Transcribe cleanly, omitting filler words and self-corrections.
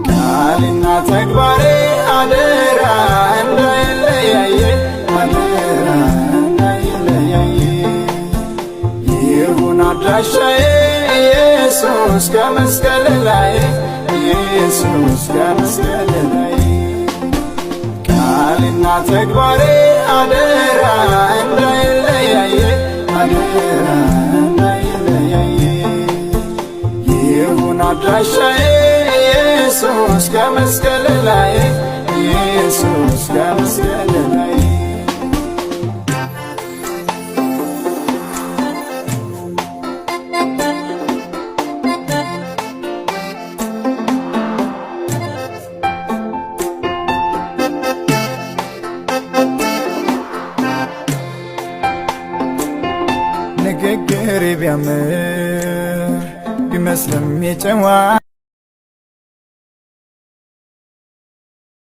ቃልና ተግባሬ አደራ እንዳይለያየ አደራ እንዳይለያየ ይሁን አድራሻዬ ኢየሱስ ከመስቀል ላይ ኢየሱስ ከመስቀል ላይ ቃልና ተግባሬ አደራ እንዳይለያየ አደራ እንዳይለያየ ይሁን አድራሻዬ ኢየሱስ ከመስቀል ላይ ኢየሱስ ከመስቀል ላይ ንግግሬ ቢያምር ቢመስልም የጨዋ